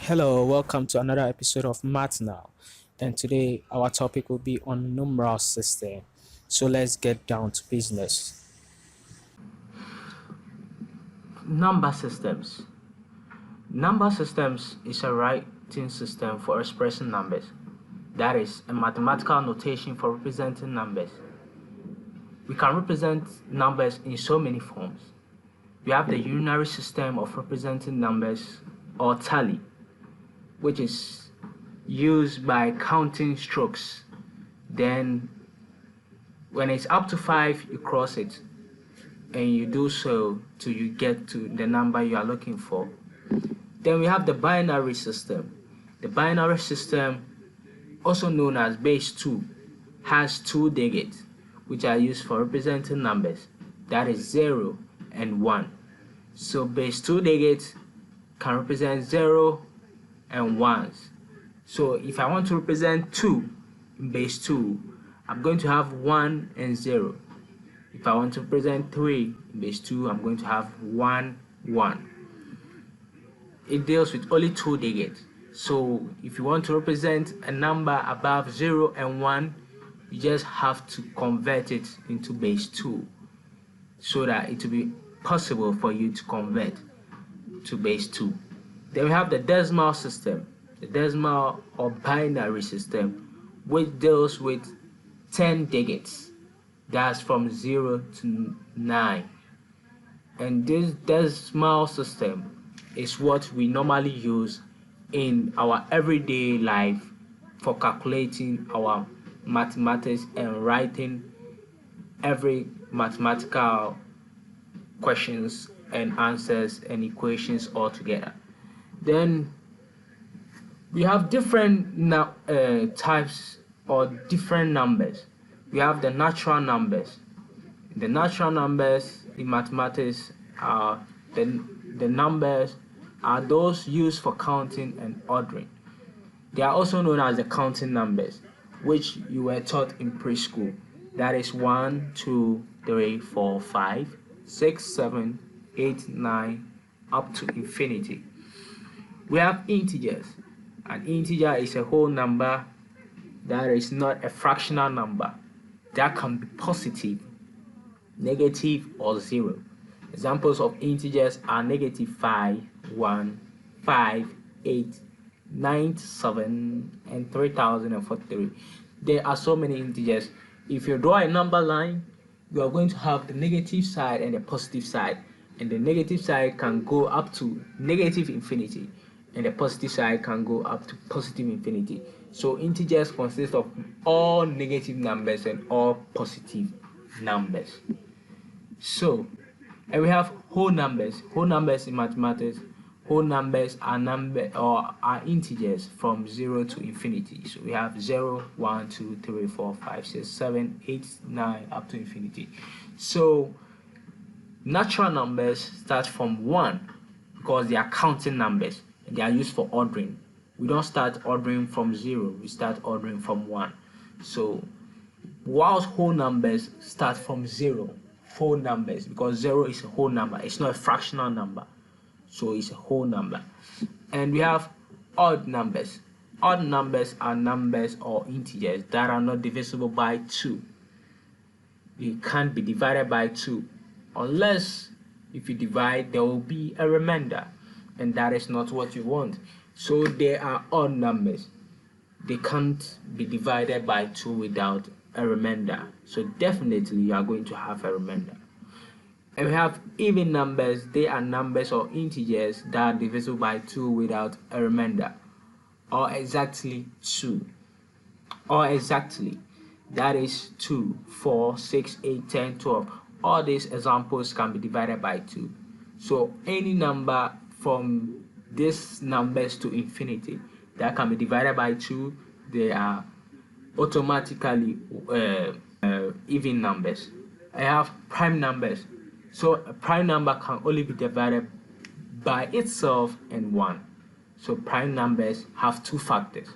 Hello, welcome to another episode of Math Now. And today our topic will be on numeral system. So let's get down to business. Number systems. Number systems is a writing system for expressing numbers. That is a mathematical notation for representing numbers. We can represent numbers in so many forms. We have the unary system of representing numbers, or tally, which is used by counting strokes. Then when it's up to 5, you cross it, and you do so till you get to the number you are looking for. Then we have the binary system. The binary system, also known as base 2, has 2 digits, which are used for representing numbers. That is 0 and 1. So base 2 digits can represent 0 and 1s. So if I want to represent 2 in base 2, I'm going to have 1 and 0. If I want to represent 3 in base 2, I'm going to have 1, 1. It deals with only 2 digits. So if you want to represent a number above 0 and 1, you just have to convert it into base 2 so that it will be possible for you to convert to base 2. Then we have the decimal system, the decimal or binary system, which deals with 10 digits. That's from 0 to 9. And this decimal system is what we normally use in our everyday life for calculating our mathematics and writing every mathematical questions and answers and equations all together. Then we have different types or different numbers. We have the natural numbers. The natural numbers in mathematics are the numbers are those used for counting and ordering. They are also known as the counting numbers, which you were taught in preschool. That is 1, 2, 3, 4, 5, 6, 7, 8, 9, up to infinity. We have integers. An integer is a whole number that is not a fractional number. That can be positive, negative, or 0. Examples of integers are negative 5, 1, 5, 8, 97, and 3043. There are so many integers. If you draw a number line, you are going to have the negative side and the positive side. And the negative side can go up to negative infinity, and the positive side can go up to positive infinity. So integers consist of all negative numbers and all positive numbers. So, and we have whole numbers. Whole numbers in mathematics, whole numbers are integers from 0 to infinity. So we have 0, 1, 2, 3, 4, 5, 6, 7, 8, 9, up to infinity. So natural numbers start from 1 because they are counting numbers and they are used for ordering. We don't start ordering from 0, we start ordering from 1. So whilst whole numbers start from 0, whole numbers, because 0 is a whole number, it's not a fractional number, so it's a whole number. And we have odd numbers. Odd numbers are numbers or integers that are not divisible by 2. They can't be divided by 2 unless if you divide there will be a remainder, and that is not what you want. So they are odd numbers. They can't be divided by 2 without a remainder. So definitely you are going to have a remainder. And we have even numbers. They are numbers or integers that are divisible by 2 without a remainder, or exactly 2, or exactly, that is 2, 4, 6, 8, 10, 12. All these examples can be divided by 2. So any number from these numbers to infinity that can be divided by 2, they are automatically even numbers. I have prime numbers. So a prime number can only be divided by itself and 1. So prime numbers have 2 factors.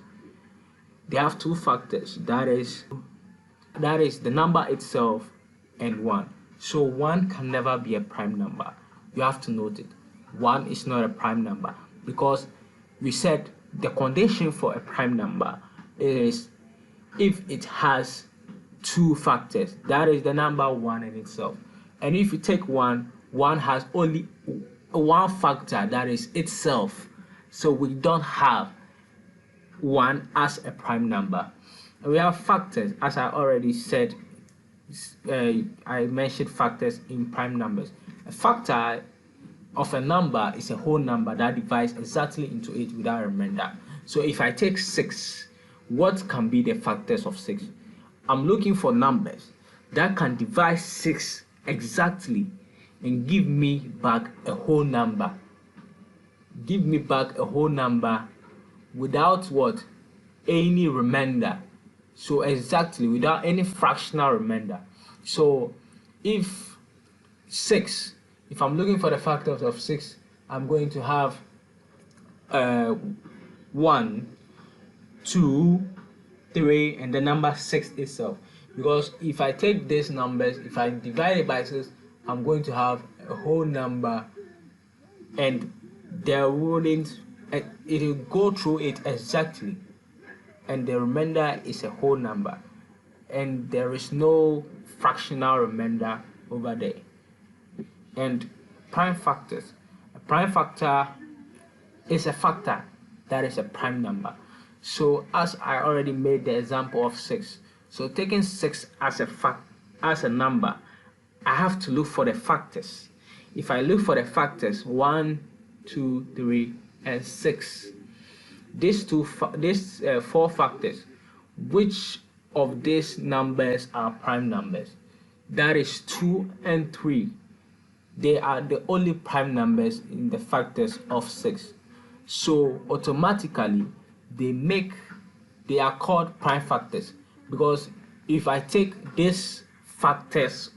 They have 2 factors. That is the number itself and 1. So 1 can never be a prime number. You have to note it. 1 is not a prime number because we said the condition for a prime number is if it has two factors, that is the number 1 in itself. And if you take 1 has only one factor, that is itself. So we don't have 1 as a prime number. And we have factors, as I already said. I mentioned factors in prime numbers. A factor of a number is a whole number that divides exactly into 8 without a remainder. So if I take 6, what can be the factors of 6? I'm looking for numbers that can divide 6 exactly and give me back a whole number. Give me back a whole number without what? Any remainder. So exactly, without any fractional remainder. So if I'm looking for the factors of 6, I'm going to have 1, 2, 3, and the number 6 itself. Because if I take these numbers, if I divide it by 6, I'm going to have a whole number, and it will go through it exactly, and the remainder is a whole number, and there is no fractional remainder over there. And prime factors. A prime factor is a factor that is a prime number. So as I already made the example of 6, so taking 6 as a number, I have to look for the factors. If I look for the factors 1, 2, 3, and 6, these 4 factors, which of these numbers are prime numbers? That is 2 and 3. They are the only prime numbers in the factors of 6. So automatically they are called prime factors, because if I take these factors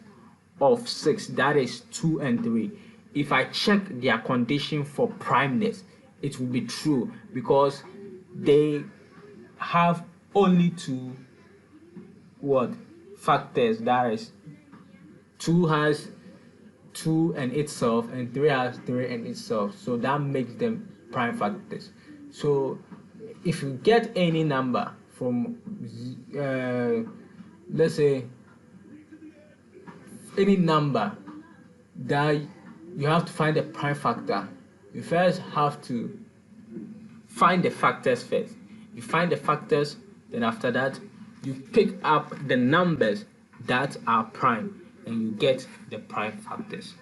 of 6, that is 2 and 3, if I check their condition for primeness, it will be true, because they have only 2 factors. That is, 2 has 2 and itself, and 3 has 3 and itself. So that makes them prime factors. So if you get any number from let's say any number that you have to find a prime factor, you first have to find the factors first. You find the factors, then after that you pick up the numbers that are prime, and you get the prime factors.